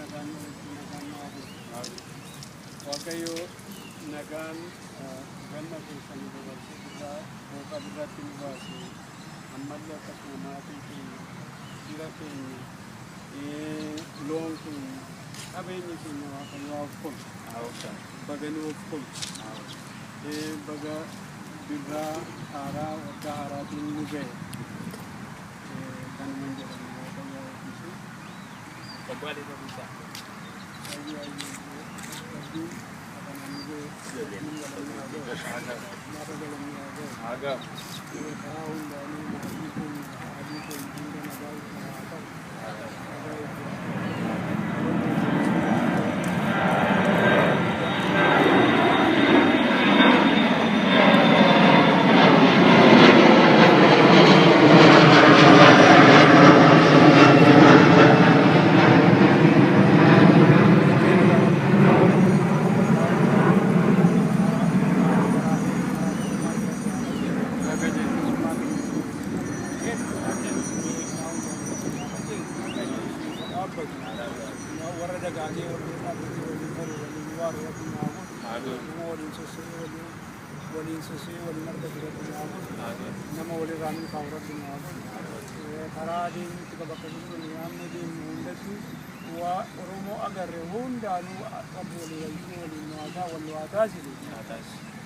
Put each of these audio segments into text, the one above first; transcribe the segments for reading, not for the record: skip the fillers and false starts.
nagaan waaqayyo nagaan ganna keessanii dabarsee irraa booqa irratti nu baase ammallee akkasuma maatii keenya jira keenya loon keenya qabeenyi keenya waaqayyo kun baganii of kun baga birraa haaraa waggaa haaraatiin nu ga'e kan manjaramu waaqayyo ofiisu Kembali ke bisa. Agak.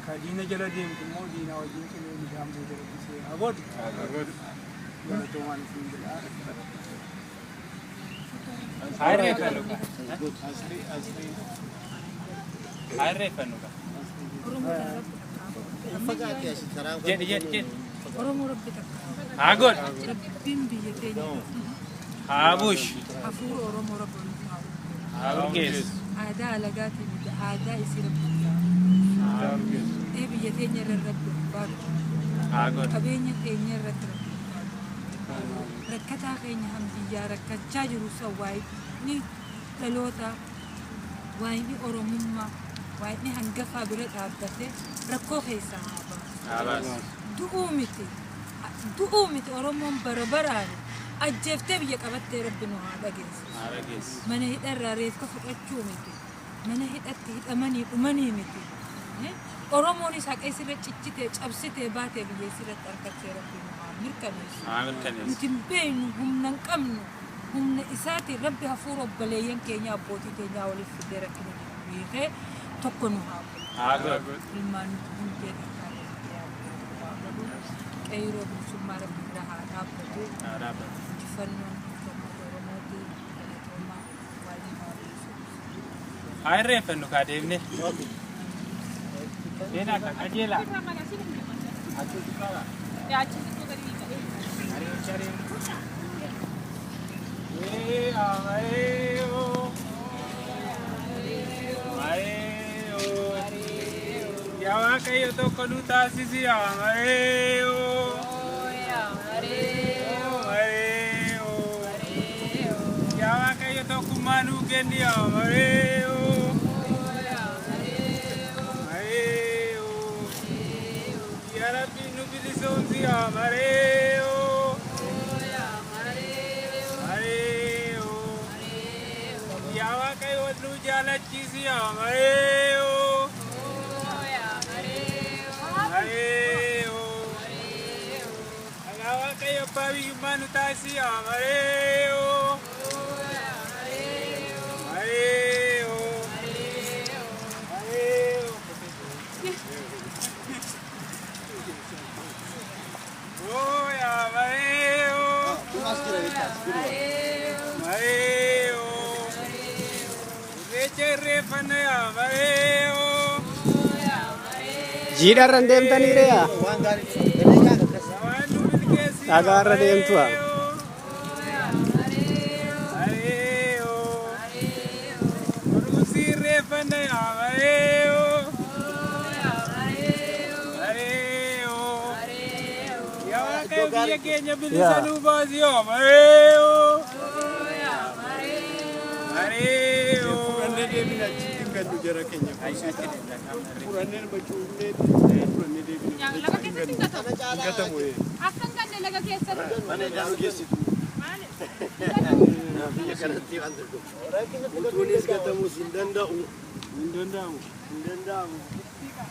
Kadina jala deemtu immoo diina wajjin cimee midhaan boodara kisee agoodha. Galatoowwan isin jedhaa. Airee fanuka. Airee fanuka. Jadi. Oromoo rabbi takka. Agod. Rabbiin biyya keenya. Habush. Hafuura Oromoo rabbi nuuf Habuges. aadaa alagaatiin miti aadaa isii rabbi biyya keenya irra rabbi baatu. Agod. Qabeenya keenya irratti rabbi baatu. Rakkataa keenya hambiyyaa rakkachaa jiru waa'ee dhaloota waa'ee Oromummaa waa'ee hangafaa bira dhaabbatee rakkoo keessaa haa baasu. Du'uu miti Oromoon bara baraan ajjeeftee biyya qabattee rabbi nu haa dhageessu. Mana hidharraa reeffa fudhachuu miti. Mana hidhatti hidhamanii dhumanii miti. Oromoonis haqa isirra ciccitee cabsitee baatee biyya isirratti harkattee rabbi nu haa mirkaneessu. Nuti hin beeknu humna hin qabnu. Humna isaatiin rabbi hafuura obboleeyyan keenya abbootii keenyaa waliif fidee rakkina beekee tokko nu haa godhu. Ilmaan nuti hundee qeyroo bilisummaa rabbi irra haa dhaabbatu. Injifannoon uummata Oromootiin galatoomaa waa'ee haa Airee fanuka deemne. Ena kakajela. Ya chiquito garita. Ya va que yo toco luta sisi amareo. Ya va que yo toco manu que ni amareo. Ya la pinu bilison si amareo. Ya va que yo lucha la chisi amareo. Agawa kayo pabi manu tasi amareo. Jida rendem tani rea. Agak rendem tua. Akan kan dia laga kiasan. Mana jauh kiasan? Utuunis gatamus hin danda'u. Hin danda'amu. Hin danda'amu.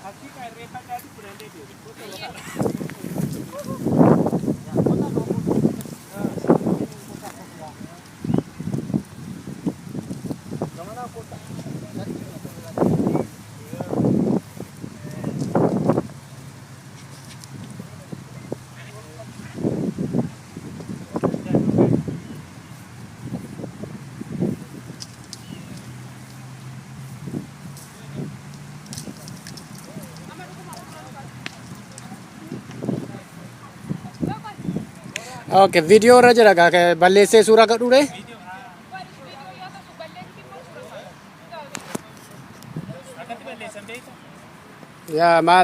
Hakika irreeffadhaatti fudhannee deemu. Okay, video irra jira gaa balleessee suuraa gadhuudhe. Akkatti balleessan beektaa? Yaa maal